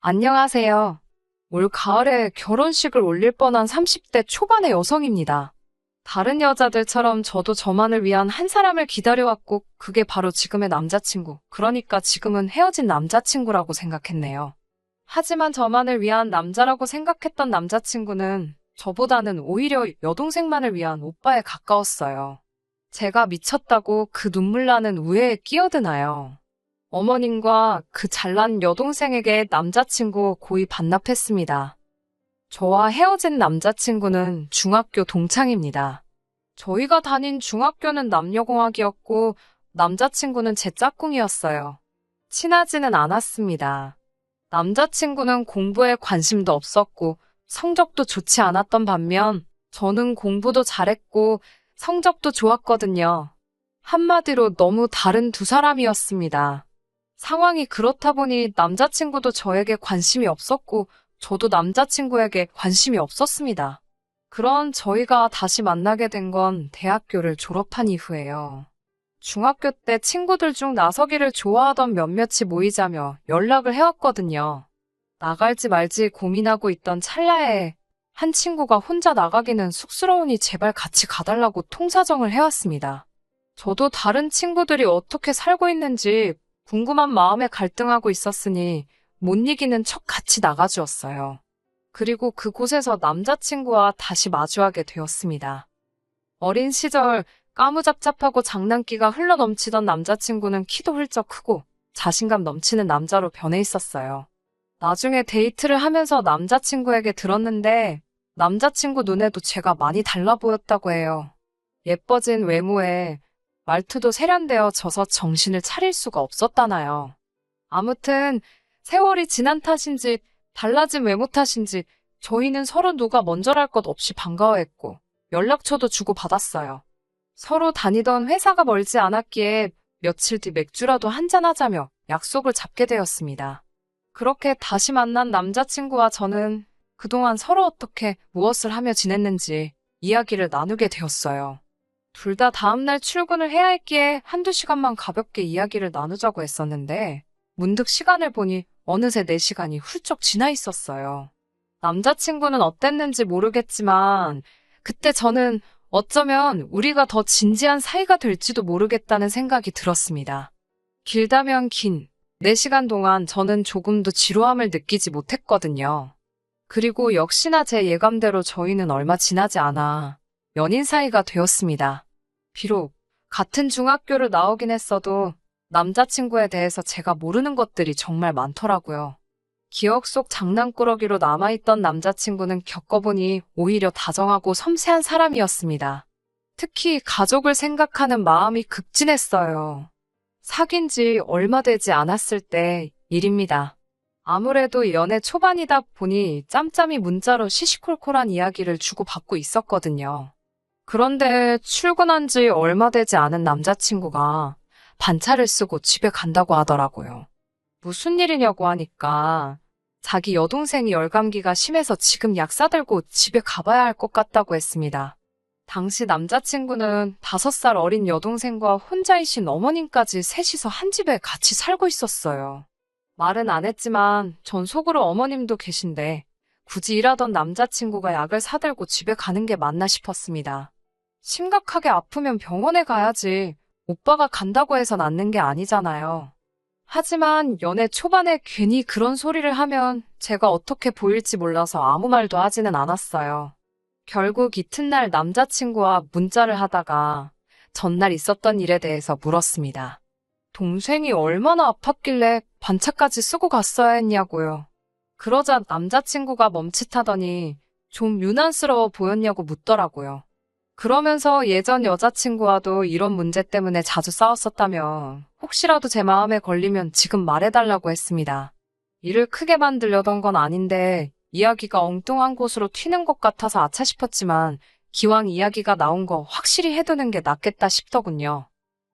안녕하세요. 올 가을에 결혼식을 올릴 뻔한 30대 초반의 여성입니다. 다른 여자들처럼 저도 저만을 위한 한 사람을 기다려왔고, 그게 바로 지금의 남자친구, 그러니까 지금은 헤어진 남자친구라고 생각했네요. 하지만 저만을 위한 남자라고 생각했던 남자친구는 저보다는 오히려 여동생만을 위한 오빠에 가까웠어요. 제가 미쳤다고 그 눈물 나는 우애에 끼어드나요? 어머님과 그 잘난 여동생에게 남자친구 고이 반납했습니다. 저와 헤어진 남자친구는 중학교 동창입니다. 저희가 다닌 중학교는 남녀공학이었고 남자친구는 제 짝꿍이었어요. 친하지는 않았습니다. 남자친구는 공부에 관심도 없었고 성적도 좋지 않았던 반면 저는 공부도 잘했고 성적도 좋았거든요. 한마디로 너무 다른 두 사람이었습니다. 상황이 그렇다 보니 남자친구도 저에게 관심이 없었고 저도 남자친구에게 관심이 없었습니다. 그런 저희가 다시 만나게 된 건 대학교를 졸업한 이후예요. 중학교 때 친구들 중 나서기를 좋아하던 몇몇이 모이자며 연락을 해왔거든요. 나갈지 말지 고민하고 있던 찰나에 한 친구가 혼자 나가기는 쑥스러우니 제발 같이 가달라고 통사정을 해왔습니다. 저도 다른 친구들이 어떻게 살고 있는지 궁금한 마음에 갈등하고 있었으니 못 이기는 척 같이 나가주었어요. 그리고 그곳에서 남자친구와 다시 마주하게 되었습니다. 어린 시절 까무잡잡하고 장난기가 흘러넘치던 남자친구는 키도 훌쩍 크고 자신감 넘치는 남자로 변해 있었어요. 나중에 데이트를 하면서 남자친구에게 들었는데 남자친구 눈에도 제가 많이 달라 보였다고 해요. 예뻐진 외모에 말투도 세련되어져서 정신을 차릴 수가 없었다나요. 아무튼 세월이 지난 탓인지 달라진 외모 탓인지 저희는 서로 누가 먼저랄 것 없이 반가워했고 연락처도 주고받았어요. 서로 다니던 회사가 멀지 않았기에 며칠 뒤 맥주라도 한잔하자며 약속을 잡게 되었습니다. 그렇게 다시 만난 남자친구와 저는 그동안 서로 어떻게 무엇을 하며 지냈는지 이야기를 나누게 되었어요. 둘 다 다음날 출근을 해야 했기에 한두 시간만 가볍게 이야기를 나누자고 했었는데 문득 시간을 보니 어느새 4시간이 훌쩍 지나 있었어요. 남자친구는 어땠는지 모르겠지만 그때 저는 어쩌면 우리가 더 진지한 사이가 될지도 모르겠다는 생각이 들었습니다. 길다면 긴 4시간 동안 저는 조금도 지루함을 느끼지 못했거든요. 그리고 역시나 제 예감대로 저희는 얼마 지나지 않아 연인 사이가 되었습니다. 비록 같은 중학교를 나오긴 했어도 남자친구에 대해서 제가 모르는 것들이 정말 많더라고요. 기억 속 장난꾸러기로 남아있던 남자친구는 겪어보니 오히려 다정하고 섬세한 사람이었습니다. 특히 가족을 생각하는 마음이 극진했어요. 사귄 지 얼마 되지 않았을 때 일입니다. 아무래도 연애 초반이다 보니 짬짬이 문자로 시시콜콜한 이야기를 주고받고 있었거든요. 그런데 출근한 지 얼마 되지 않은 남자친구가 반차를 쓰고 집에 간다고 하더라고요. 무슨 일이냐고 하니까 자기 여동생이 열감기가 심해서 지금 약 사들고 집에 가봐야 할 것 같다고 했습니다. 당시 남자친구는 5살 어린 여동생과 혼자이신 어머님까지 셋이서 한 집에 같이 살고 있었어요. 말은 안 했지만 전 속으로 어머님도 계신데 굳이 일하던 남자친구가 약을 사들고 집에 가는 게 맞나 싶었습니다. 심각하게 아프면 병원에 가야지 오빠가 간다고 해서 낫는 게 아니잖아요. 하지만 연애 초반에 괜히 그런 소리를 하면 제가 어떻게 보일지 몰라서 아무 말도 하지는 않았어요. 결국 이튿날 남자친구와 문자를 하다가 전날 있었던 일에 대해서 물었습니다. 동생이 얼마나 아팠길래 반차까지 쓰고 갔어야 했냐고요. 그러자 남자친구가 멈칫하더니 좀 유난스러워 보였냐고 묻더라고요. 그러면서 예전 여자친구와도 이런 문제 때문에 자주 싸웠었다며 혹시라도 제 마음에 걸리면 지금 말해달라고 했습니다. 일을 크게 만들려던 건 아닌데 이야기가 엉뚱한 곳으로 튀는 것 같아서 아차 싶었지만 기왕 이야기가 나온 거 확실히 해두는 게 낫겠다 싶더군요.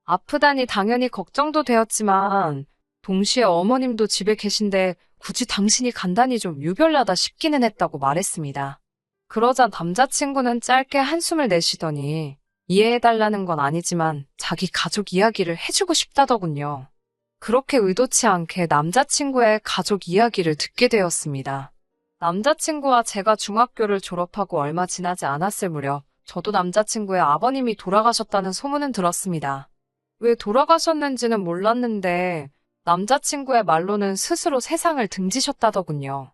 아프다니 당연히 걱정도 되었지만 동시에 어머님도 집에 계신데 굳이 당신이 간다니 좀 유별나다 싶기는 했다고 말했습니다. 그러자 남자친구는 짧게 한숨을 내쉬더니 이해해달라는 건 아니지만 자기 가족 이야기를 해주고 싶다더군요. 그렇게 의도치 않게 남자친구의 가족 이야기를 듣게 되었습니다. 남자친구와 제가 중학교를 졸업하고 얼마 지나지 않았을 무렵 저도 남자친구의 아버님이 돌아가셨다는 소문은 들었습니다. 왜 돌아가셨는지는 몰랐는데 남자친구의 말로는 스스로 세상을 등지셨다더군요.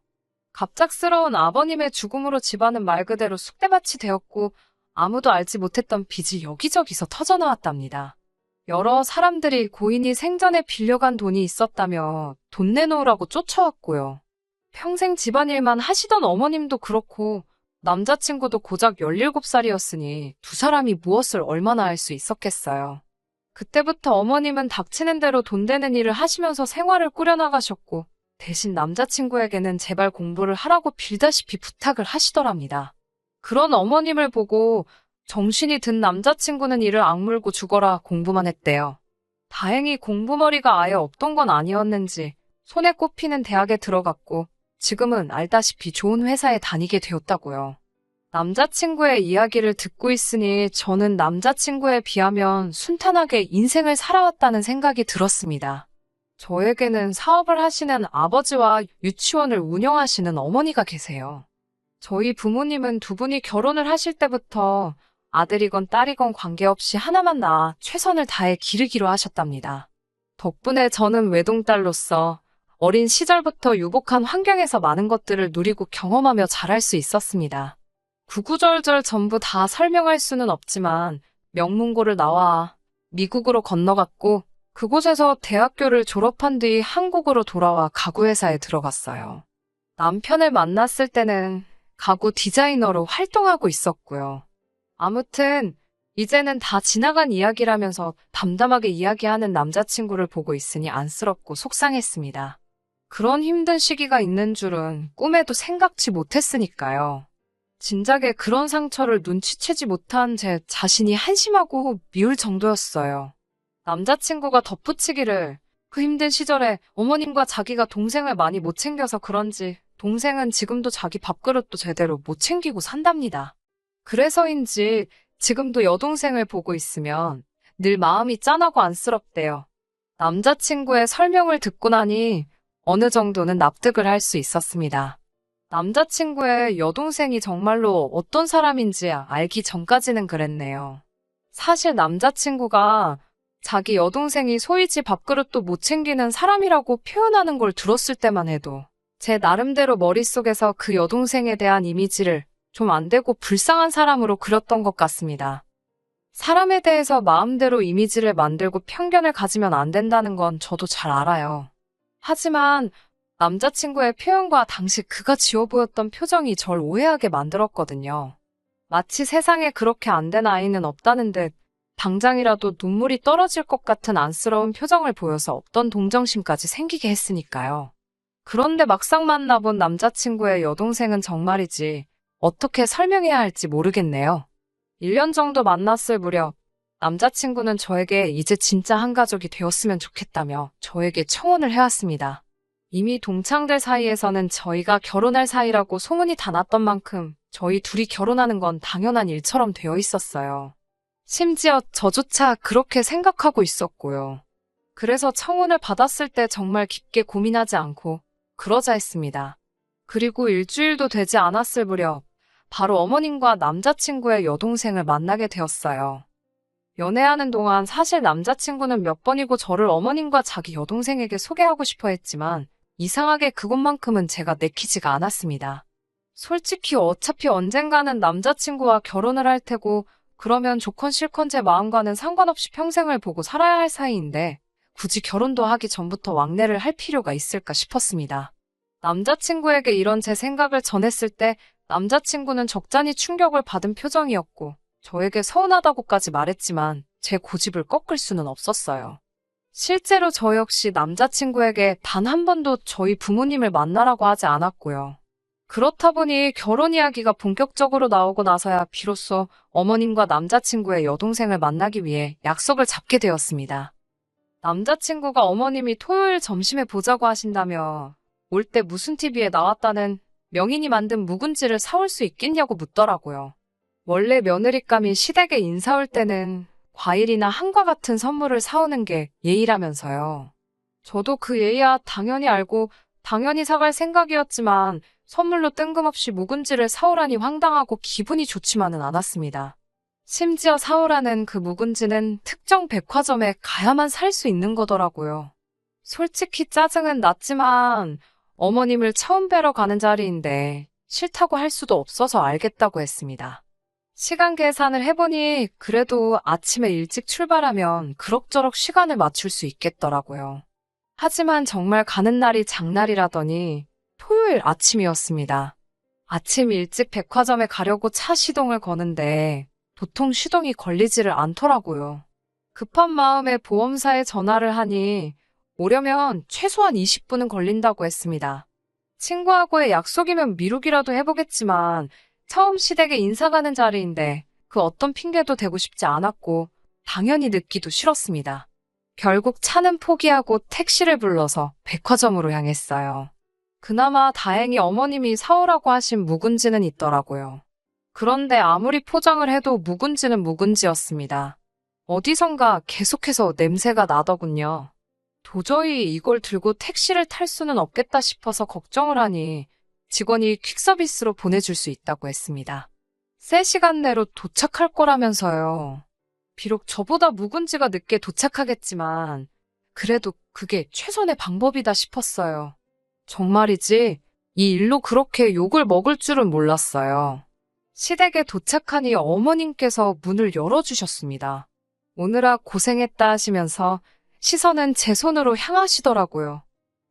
갑작스러운 아버님의 죽음으로 집안은 말 그대로 쑥대밭이 되었고 아무도 알지 못했던 빚이 여기저기서 터져나왔답니다. 여러 사람들이 고인이 생전에 빌려간 돈이 있었다며 돈 내놓으라고 쫓아왔고요. 평생 집안일만 하시던 어머님도 그렇고 남자친구도 고작 17살이었으니 두 사람이 무엇을 얼마나 할 수 있었겠어요. 그때부터 어머님은 닥치는 대로 돈 되는 일을 하시면서 생활을 꾸려나가셨고 대신 남자친구에게는 제발 공부를 하라고 빌다시피 부탁을 하시더랍니다. 그런 어머님을 보고 정신이 든 남자친구는 이를 악물고 죽어라 공부만 했대요. 다행히 공부머리가 아예 없던 건 아니었는지 손에 꼽히는 대학에 들어갔고 지금은 알다시피 좋은 회사에 다니게 되었다고요. 남자친구의 이야기를 듣고 있으니 저는 남자친구에 비하면 순탄하게 인생을 살아왔다는 생각이 들었습니다. 저에게는 사업을 하시는 아버지와 유치원을 운영하시는 어머니가 계세요. 저희 부모님은 두 분이 결혼을 하실 때부터 아들이건 딸이건 관계없이 하나만 낳아 최선을 다해 기르기로 하셨답니다. 덕분에 저는 외동딸로서 어린 시절부터 유복한 환경에서 많은 것들을 누리고 경험하며 자랄 수 있었습니다. 구구절절 전부 다 설명할 수는 없지만 명문고를 나와 미국으로 건너갔고 그곳에서 대학교를 졸업한 뒤 한국으로 돌아와 가구회사에 들어갔어요. 남편을 만났을 때는 가구 디자이너로 활동하고 있었고요. 아무튼 이제는 다 지나간 이야기라면서 담담하게 이야기하는 남자친구를 보고 있으니 안쓰럽고 속상했습니다. 그런 힘든 시기가 있는 줄은 꿈에도 생각지 못했으니까요. 진작에 그런 상처를 눈치채지 못한 제 자신이 한심하고 미울 정도였어요. 남자친구가 덧붙이기를 그 힘든 시절에 어머님과 자기가 동생을 많이 못 챙겨서 그런지 동생은 지금도 자기 밥그릇도 제대로 못 챙기고 산답니다. 그래서인지 지금도 여동생을 보고 있으면 늘 마음이 짠하고 안쓰럽대요. 남자친구의 설명을 듣고 나니 어느 정도는 납득을 할 수 있었습니다. 남자친구의 여동생이 정말로 어떤 사람인지 알기 전까지는 그랬네요. 사실 남자친구가 자기 여동생이 소위 지 밥그릇도 못 챙기는 사람이라고 표현하는 걸 들었을 때만 해도 제 나름대로 머릿속에서 그 여동생에 대한 이미지를 좀 안 되고 불쌍한 사람으로 그렸던 것 같습니다. 사람에 대해서 마음대로 이미지를 만들고 편견을 가지면 안 된다는 건 저도 잘 알아요. 하지만 남자친구의 표현과 당시 그가 지어 보였던 표정이 절 오해하게 만들었거든요. 마치 세상에 그렇게 안 된 아이는 없다는 듯 당장이라도 눈물이 떨어질 것 같은 안쓰러운 표정을 보여서 없던 동정심까지 생기게 했으니까요. 그런데 막상 만나본 남자친구의 여동생은 정말이지 어떻게 설명해야 할지 모르겠네요. 1년 정도 만났을 무렵 남자친구는 저에게 이제 진짜 한 가족이 되었으면 좋겠다며 저에게 청혼을 해왔습니다. 이미 동창들 사이에서는 저희가 결혼할 사이라고 소문이 다 났던 만큼 저희 둘이 결혼하는 건 당연한 일처럼 되어 있었어요. 심지어 저조차 그렇게 생각하고 있었고요. 그래서 청혼을 받았을 때 정말 깊게 고민하지 않고 그러자 했습니다. 그리고 일주일도 되지 않았을 무렵 바로 어머님과 남자친구의 여동생을 만나게 되었어요. 연애하는 동안 사실 남자친구는 몇 번이고 저를 어머님과 자기 여동생에게 소개하고 싶어 했지만 이상하게 그것만큼은 제가 내키지가 않았습니다. 솔직히 어차피 언젠가는 남자친구와 결혼을 할 테고 그러면 좋건 싫건 제 마음과는 상관없이 평생을 보고 살아야 할 사이인데 굳이 결혼도 하기 전부터 왕래를 할 필요가 있을까 싶었습니다. 남자친구에게 이런 제 생각을 전했을 때 남자친구는 적잖이 충격을 받은 표정이었고 저에게 서운하다고까지 말했지만 제 고집을 꺾을 수는 없었어요. 실제로 저 역시 남자친구에게 단 한 번도 저희 부모님을 만나라고 하지 않았고요. 그렇다 보니 결혼 이야기가 본격적으로 나오고 나서야 비로소 어머님과 남자친구의 여동생을 만나기 위해 약속을 잡게 되었습니다. 남자친구가 어머님이 토요일 점심에 보자고 하신다며 올 때 무슨 TV에 나왔다는 명인이 만든 묵은지를 사올 수 있겠냐고 묻더라고요. 원래 며느리감이 시댁에 인사 올 때는 과일이나 한과 같은 선물을 사오는 게 예의라면서요. 저도 그 예의야 당연히 알고 당연히 사갈 생각이었지만 선물로 뜬금없이 묵은지를 사오라니 황당하고 기분이 좋지만은 않았습니다. 심지어 사오라는 그 묵은지는 특정 백화점에 가야만 살 수 있는 거더라고요. 솔직히 짜증은 났지만 어머님을 처음 뵈러 가는 자리인데 싫다고 할 수도 없어서 알겠다고 했습니다. 시간 계산을 해보니 그래도 아침에 일찍 출발하면 그럭저럭 시간을 맞출 수 있겠더라고요. 하지만 정말 가는 날이 장날이라더니 토요일 아침이었습니다. 아침 일찍 백화점에 가려고 차 시동을 거는데 도통 시동이 걸리지를 않더라고요. 급한 마음에 보험사에 전화를 하니 오려면 최소한 20분은 걸린다고 했습니다. 친구하고의 약속이면 미루기라도 해보겠지만 처음 시댁에 인사 가는 자리인데 그 어떤 핑계도 대고 싶지 않았고 당연히 늦기도 싫었습니다. 결국 차는 포기하고 택시를 불러서 백화점으로 향했어요. 그나마 다행히 어머님이 사오라고 하신 묵은지는 있더라고요. 그런데 아무리 포장을 해도 묵은지는 묵은지였습니다. 어디선가 계속해서 냄새가 나더군요. 도저히 이걸 들고 택시를 탈 수는 없겠다 싶어서 걱정을 하니 직원이 퀵서비스로 보내줄 수 있다고 했습니다. 3시간 내로 도착할 거라면서요. 비록 저보다 묵은지가 늦게 도착하겠지만 그래도 그게 최선의 방법이다 싶었어요. 정말이지 이 일로 그렇게 욕을 먹을 줄은 몰랐어요. 시댁에 도착하니 어머님께서 문을 열어주셨습니다. 오느라 고생했다 하시면서 시선은 제 손으로 향하시더라고요.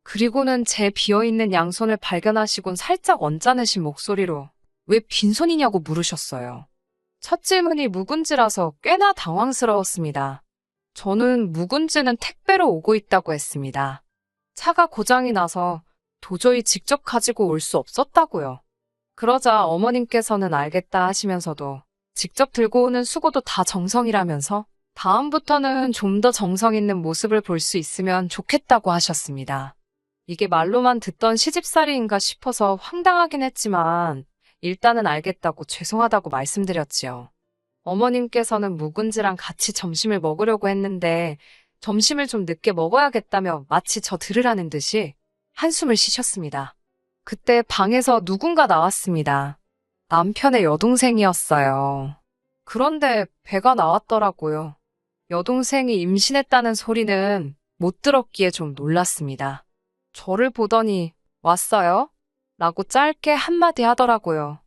그리고는 제 비어있는 양손을 발견하시곤 살짝 언짢으신 목소리로 왜 빈손이냐고 물으셨어요. 첫 질문이 묵은지라서 꽤나 당황스러웠습니다. 저는 묵은지는 택배로 오고 있다고 했습니다. 차가 고장이 나서 도저히 직접 가지고 올 수 없었다고요. 그러자 어머님께서는 알겠다 하시면서도 직접 들고 오는 수고도 다 정성이라면서 다음부터는 좀 더 정성 있는 모습을 볼 수 있으면 좋겠다고 하셨습니다. 이게 말로만 듣던 시집살이인가 싶어서 황당하긴 했지만 일단은 알겠다고 죄송하다고 말씀드렸지요. 어머님께서는 묵은지랑 같이 점심을 먹으려고 했는데 점심을 좀 늦게 먹어야겠다며 마치 저 들으라는 듯이 한숨을 쉬셨습니다. 그때 방에서 누군가 나왔습니다. 남편의 여동생이었어요. 그런데 배가 나왔더라고요. 여동생이 임신했다는 소리는 못 들었기에 좀 놀랐습니다. 저를 보더니 왔어요? 라고 짧게 한마디 하더라고요.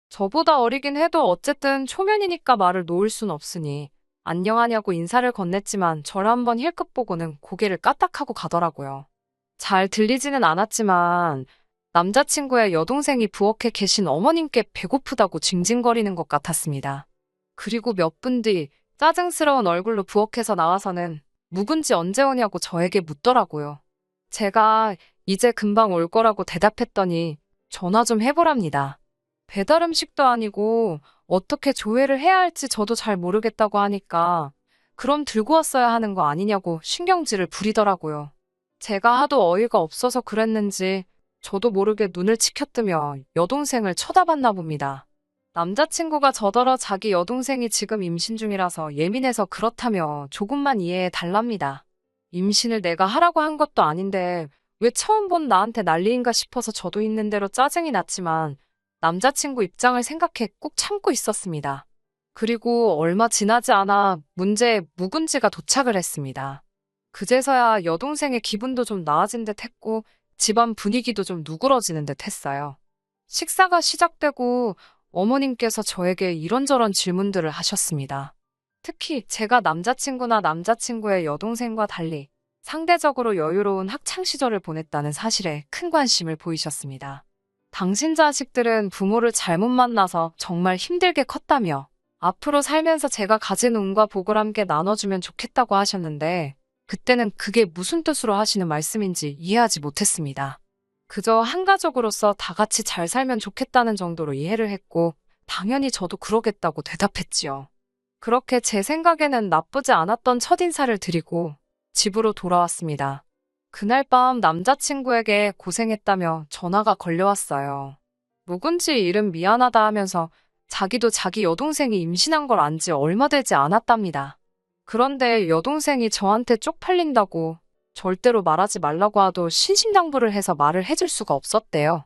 저보다 어리긴 해도 어쨌든 초면이니까 말을 놓을 순 없으니 안녕하냐고 인사를 건넸지만 저를 한번 힐끗 보고는 고개를 까딱하고 가더라고요. 잘 들리지는 않았지만 남자친구의 여동생이 부엌에 계신 어머님께 배고프다고 징징거리는 것 같았습니다. 그리고 몇 분 뒤 짜증스러운 얼굴로 부엌에서 나와서는 묵은지 언제 오냐고 저에게 묻더라고요. 제가 이제 금방 올 거라고 대답했더니 전화 좀 해보랍니다. 배달 음식도 아니고 어떻게 조회를 해야 할지 저도 잘 모르겠다고 하니까 그럼 들고 왔어야 하는 거 아니냐고 신경질을 부리더라고요. 제가 하도 어이가 없어서 그랬는지 저도 모르게 눈을 치켜뜨며 여동생을 쳐다봤나 봅니다. 남자친구가 저더러 자기 여동생이 지금 임신 중이라서 예민해서 그렇다며 조금만 이해해 달랍니다. 임신을 내가 하라고 한 것도 아닌데 왜 처음 본 나한테 난리인가 싶어서 저도 있는 대로 짜증이 났지만 남자친구 입장을 생각해 꾹 참고 있었습니다. 그리고 얼마 지나지 않아 문제의 묵은지가 도착을 했습니다. 그제서야 여동생의 기분도 좀 나아진 듯 했고 집안 분위기도 좀 누그러지는 듯 했어요. 식사가 시작되고 어머님께서 저에게 이런저런 질문들을 하셨습니다. 특히 제가 남자친구나 남자친구의 여동생과 달리 상대적으로 여유로운 학창시절을 보냈다는 사실에 큰 관심을 보이셨습니다. 당신 자식들은 부모를 잘못 만나서 정말 힘들게 컸다며 앞으로 살면서 제가 가진 운과 복을 함께 나눠주면 좋겠다고 하셨는데 그때는 그게 무슨 뜻으로 하시는 말씀인지 이해하지 못했습니다. 그저 한 가족으로서 다 같이 잘 살면 좋겠다는 정도로 이해를 했고 당연히 저도 그러겠다고 대답했지요. 그렇게 제 생각에는 나쁘지 않았던 첫인사를 드리고 집으로 돌아왔습니다. 그날 밤 남자친구에게 고생했다며 전화가 걸려왔어요. 묵은지 일은 미안하다 하면서 자기도 자기 여동생이 임신한 걸 안 지 얼마 되지 않았답니다. 그런데 여동생이 저한테 쪽팔린다고 절대로 말하지 말라고 하도 신신당부를 해서 말을 해줄 수가 없었대요.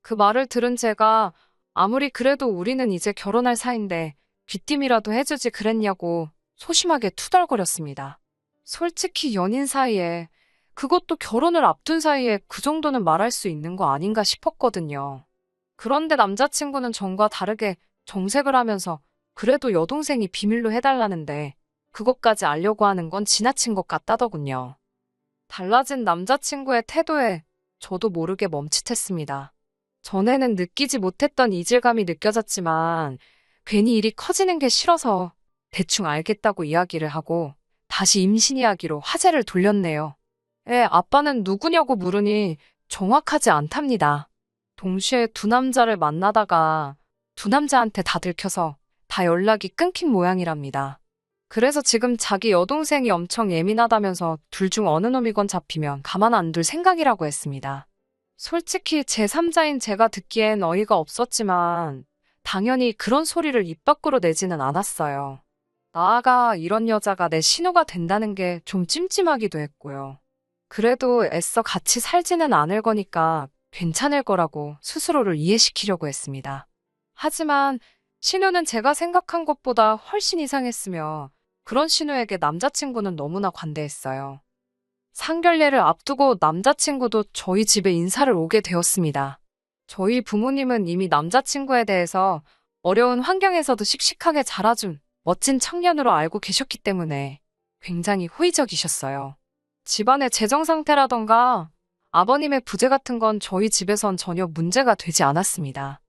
그 말을 들은 제가 아무리 그래도 우리는 이제 결혼할 사이인데 귀띔이라도 해주지 그랬냐고 소심하게 투덜거렸습니다. 솔직히 연인 사이에, 그것도 결혼을 앞둔 사이에 그 정도는 말할 수 있는 거 아닌가 싶었거든요. 그런데 남자친구는 전과 다르게 정색을 하면서 그래도 여동생이 비밀로 해달라는데 그것까지 알려고 하는 건 지나친 것 같다더군요. 달라진 남자친구의 태도에 저도 모르게 멈칫했습니다. 전에는 느끼지 못했던 이질감이 느껴졌지만 괜히 일이 커지는 게 싫어서 대충 알겠다고 이야기를 하고 다시 임신 이야기로 화제를 돌렸네요. 아빠는 누구냐고 물으니 정확하지 않답니다. 동시에 두 남자를 만나다가 두 남자한테 다 들켜서 다 연락이 끊긴 모양이랍니다. 그래서 지금 자기 여동생이 엄청 예민하다면서 둘 중 어느 놈이건 잡히면 가만 안 둘 생각이라고 했습니다. 솔직히 제3자인 제가 듣기엔 어이가 없었지만 당연히 그런 소리를 입 밖으로 내지는 않았어요. 나아가 이런 여자가 내 신우가 된다는 게 좀 찜찜하기도 했고요. 그래도 애써 같이 살지는 않을 거니까 괜찮을 거라고 스스로를 이해시키려고 했습니다. 하지만 신우는 제가 생각한 것보다 훨씬 이상했으며 그런 신우에게 남자친구는 너무나 관대했어요. 상견례를 앞두고 남자친구도 저희 집에 인사를 오게 되었습니다. 저희 부모님은 이미 남자친구에 대해서 어려운 환경에서도 씩씩하게 자라준 멋진 청년으로 알고 계셨기 때문에 굉장히 호의적이셨어요. 집안의 재정 상태라던가 아버님의 부재 같은 건 저희 집에선 전혀 문제가 되지 않았습니다.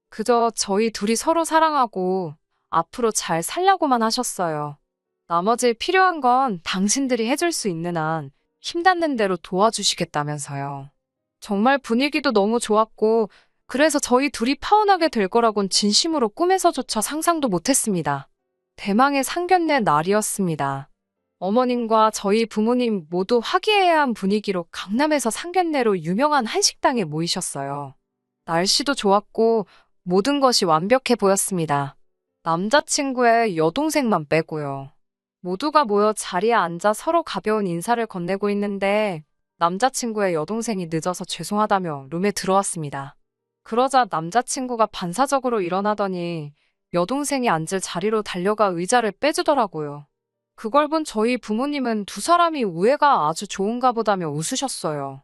그저 저희 둘이 서로 사랑하고 앞으로 잘 살라고만 하셨어요. 나머지 필요한 건 당신들이 해줄 수 있는 한 힘닿는 대로 도와주시겠다면서요. 정말 분위기도 너무 좋았고 그래서 저희 둘이 파혼하게 될 거라곤 진심으로 꿈에서조차 상상도 못했습니다. 대망의 상견례 날이었습니다. 어머님과 저희 부모님 모두 화기애애한 분위기로 강남에서 상견례로 유명한 한식당에 모이셨어요. 날씨도 좋았고 모든 것이 완벽해 보였습니다. 남자친구의 여동생만 빼고요. 모두가 모여 자리에 앉아 서로 가벼운 인사를 건네고 있는데 남자친구의 여동생이 늦어서 죄송하다며 룸에 들어왔습니다. 그러자 남자친구가 반사적으로 일어나더니 여동생이 앉을 자리로 달려가 의자를 빼주더라고요. 그걸 본 저희 부모님은 두 사람이 우애가 아주 좋은가 보다며 웃으셨어요.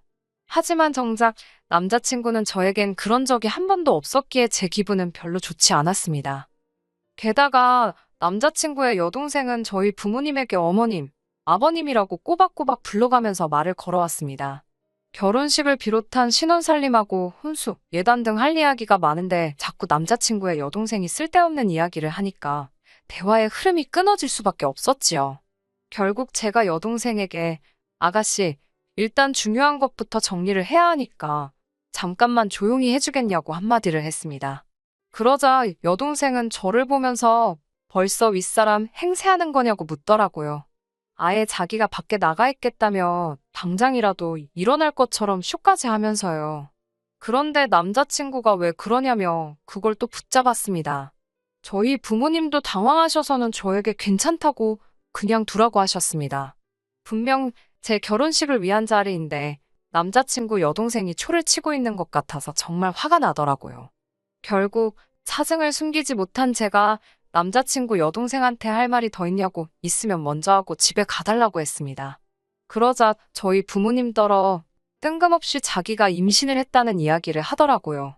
하지만 정작 남자친구는 저에겐 그런 적이 한 번도 없었기에 제 기분은 별로 좋지 않았습니다. 게다가 남자친구의 여동생은 저희 부모님에게 어머님, 아버님이라고 꼬박꼬박 불러가면서 말을 걸어왔습니다. 결혼식을 비롯한 신혼살림하고 혼수, 예단 등 할 이야기가 많은데 자꾸 남자친구의 여동생이 쓸데없는 이야기를 하니까 대화의 흐름이 끊어질 수밖에 없었지요. 결국 제가 여동생에게 아가씨, 일단 중요한 것부터 정리를 해야 하니까 잠깐만 조용히 해주겠냐고 한마디를 했습니다. 그러자 여동생은 저를 보면서 벌써 윗사람 행세하는 거냐고 묻더라고요. 아예 자기가 밖에 나가 있겠다며 당장이라도 일어날 것처럼 쇼까지 하면서요. 그런데 남자친구가 왜 그러냐며 그걸 또 붙잡았습니다. 저희 부모님도 당황하셔서는 저에게 괜찮다고 그냥 두라고 하셨습니다. 분명 제 결혼식을 위한 자리인데 남자친구 여동생이 초를 치고 있는 것 같아서 정말 화가 나더라고요. 결국 사정을 숨기지 못한 제가 남자친구 여동생한테 할 말이 더 있냐고 있으면 먼저 하고 집에 가달라고 했습니다. 그러자 저희 부모님더러 뜬금없이 자기가 임신을 했다는 이야기를 하더라고요.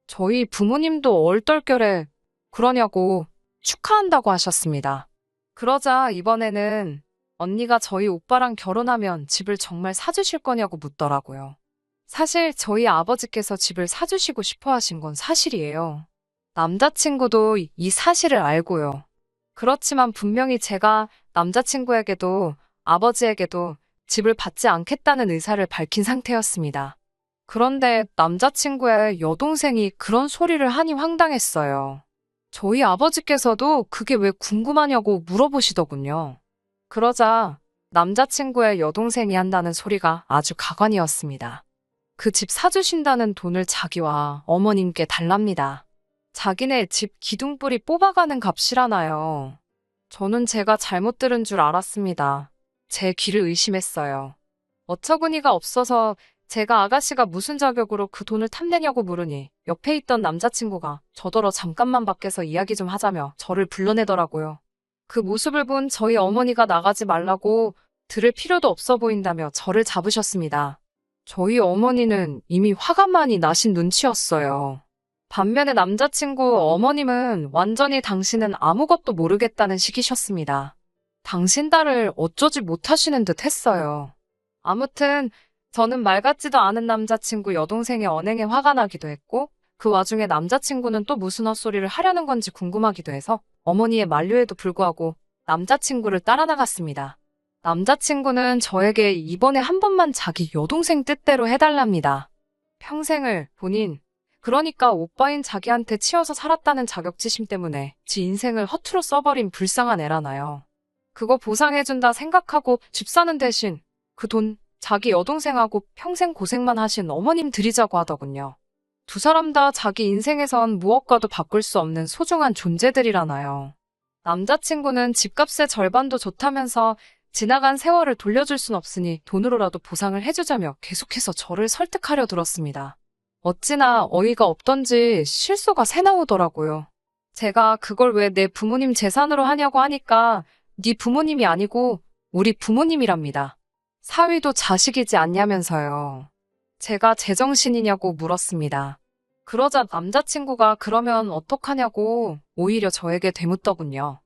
저희 부모님도 얼떨결에 그러냐고 축하한다고 하셨습니다. 그러자 이번에는 언니가 저희 오빠랑 결혼하면 집을 정말 사주실 거냐고 묻더라고요. 사실 저희 아버지께서 집을 사주시고 싶어 하신 건 사실이에요. 남자친구도 이 사실을 알고요. 그렇지만 분명히 제가 남자친구에게도 아버지에게도 집을 받지 않겠다는 의사를 밝힌 상태였습니다. 그런데 남자친구의 여동생이 그런 소리를 하니 황당했어요. 저희 아버지께서도 그게 왜 궁금하냐고 물어보시더군요. 그러자 남자친구의 여동생이 한다는 소리가 아주 가관이었습니다. 그 집 사주신다는 돈을 자기와 어머님께 달랍니다. 자기네 집 기둥뿌리 뽑아가는 값이라나요. 저는 제가 잘못 들은 줄 알았습니다. 제 귀를 의심했어요. 어처구니가 없어서 제가 아가씨가 무슨 자격으로 그 돈을 탐내냐고 물으니 옆에 있던 남자친구가 저더러 잠깐만 밖에서 이야기 좀 하자며 저를 불러내더라고요. 그 모습을 본 저희 어머니가 나가지 말라고 들을 필요도 없어 보인다며 저를 잡으셨습니다. 저희 어머니는 이미 화가 많이 나신 눈치였어요. 반면에 남자친구 어머님은 완전히 당신은 아무것도 모르겠다는 식이셨습니다. 당신 딸을 어쩌지 못하시는 듯 했어요. 아무튼 저는 말 같지도 않은 남자친구 여동생의 언행에 화가 나기도 했고 그 와중에 남자친구는 또 무슨 헛소리를 하려는 건지 궁금하기도 해서 어머니의 만류에도 불구하고 남자친구를 따라 나갔습니다. 남자친구는 저에게 이번에 한 번만 자기 여동생 뜻대로 해달랍니다. 평생을 본인, 그러니까 오빠인 자기한테 치여서 살았다는 자격지심 때문에 지 인생을 허투루 써버린 불쌍한 애라나요. 그거 보상해준다 생각하고 집 사는 대신 그 돈 자기 여동생하고 평생 고생만 하신 어머님 드리자고 하더군요. 두 사람 다 자기 인생에선 무엇과도 바꿀 수 없는 소중한 존재들이라나요. 남자친구는 집값의 절반도 좋다면서 지나간 세월을 돌려줄 순 없으니 돈으로라도 보상을 해주자며 계속해서 저를 설득하려 들었습니다. 어찌나 어이가 없던지 실소가 새 나오더라고요. 제가 그걸 왜 내 부모님 재산으로 하냐고 하니까 네 부모님이 아니고 우리 부모님이랍니다. 사위도 자식이지 않냐면서요. 제가 제정신이냐고 물었습니다. 그러자 남자친구가 그러면 어떡하냐고 오히려 저에게 되묻더군요.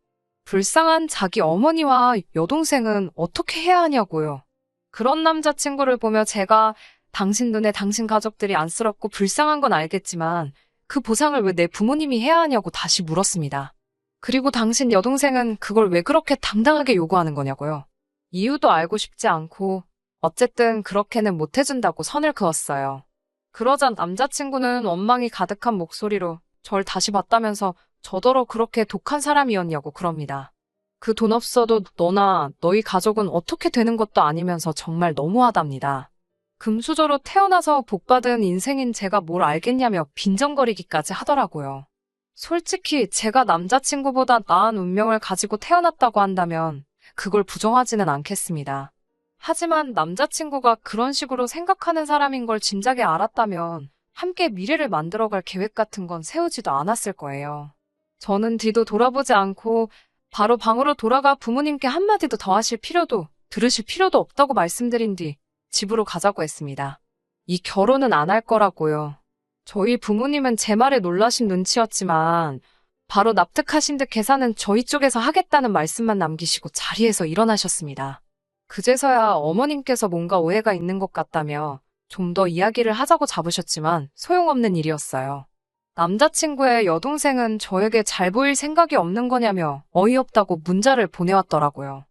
불쌍한 자기 어머니와 여동생은 어떻게 해야 하냐고요. 그런 남자친구를 보며 제가 당신 눈에 당신 가족들이 안쓰럽고 불쌍한 건 알겠지만 그 보상을 왜 내 부모님이 해야 하냐고 다시 물었습니다. 그리고 당신 여동생은 그걸 왜 그렇게 당당하게 요구하는 거냐고요. 이유도 알고 싶지 않고 어쨌든 그렇게는 못 해준다고 선을 그었어요. 그러자 남자친구는 원망이 가득한 목소리로 절 다시 봤다면서 저더러 그렇게 독한 사람이었냐고 그럽니다. 그 돈 없어도 너나 너희 가족은 어떻게 되는 것도 아니면서 정말 너무하답니다. 금수저로 태어나서 복받은 인생인 제가 뭘 알겠냐며 빈정거리기까지 하더라고요. 솔직히 제가 남자친구보다 나은 운명을 가지고 태어났다고 한다면 그걸 부정하지는 않겠습니다. 하지만 남자친구가 그런 식으로 생각하는 사람인 걸 진작에 알았다면 함께 미래를 만들어갈 계획 같은 건 세우지도 않았을 거예요. 저는 뒤도 돌아보지 않고 바로 방으로 돌아가 부모님께 한마디도 더 하실 필요도 들으실 필요도 없다고 말씀드린 뒤 집으로 가자고 했습니다. 이 결혼은 안 할 거라고요. 저희 부모님은 제 말에 놀라신 눈치였지만 바로 납득하신 듯 계산은 저희 쪽에서 하겠다는 말씀만 남기시고 자리에서 일어나셨습니다. 그제서야 어머님께서 뭔가 오해가 있는 것 같다며 좀 더 이야기를 하자고 잡으셨지만 소용없는 일이었어요. 남자친구의 여동생은 저에게 잘 보일 생각이 없는 거냐며 어이없다고 문자를 보내왔더라고요.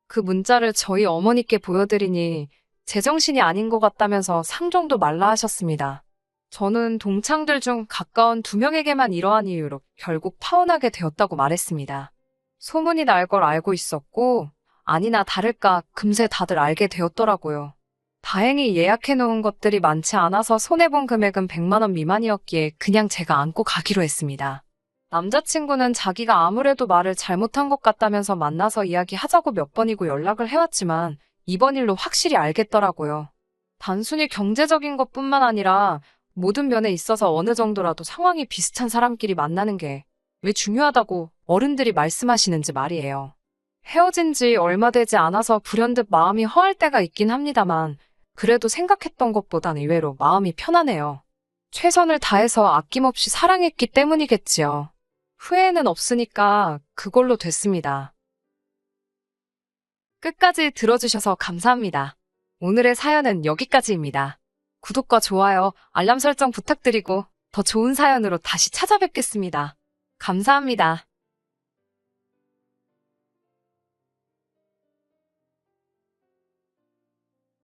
그 문자를 저희 어머니께 보여드리니 제정신이 아닌 것 같다면서 상종도 말라 하셨습니다. 저는 동창들 중 가까운 2명에게만 이러한 이유로 결국 파혼하게 되었다고 말했습니다. 소문이 날 걸 알고 있었고 아니나 다를까 금세 다들 알게 되었더라고요. 다행히 예약해놓은 것들이 많지 않아서 손해본 금액은 100만 원 미만이었기에 그냥 제가 안고 가기로 했습니다. 남자친구는 자기가 아무래도 말을 잘못한 것 같다면서 만나서 이야기하자고 몇 번이고 연락을 해왔지만 이번 일로 확실히 알겠더라고요. 단순히 경제적인 것뿐만 아니라 모든 면에 있어서 어느 정도라도 상황이 비슷한 사람끼리 만나는 게 왜 중요하다고 어른들이 말씀하시는지 말이에요. 헤어진 지 얼마 되지 않아서 불현듯 마음이 허할 때가 있긴 합니다만 그래도 생각했던 것보단 의외로 마음이 편하네요. 최선을 다해서 아낌없이 사랑했기 때문이겠지요. 후회는 없으니까 그걸로 됐습니다. 끝까지 들어주셔서 감사합니다. 오늘의 사연은 여기까지입니다. 구독과 좋아요, 알람 설정 부탁드리고 더 좋은 사연으로 다시 찾아뵙겠습니다. 감사합니다.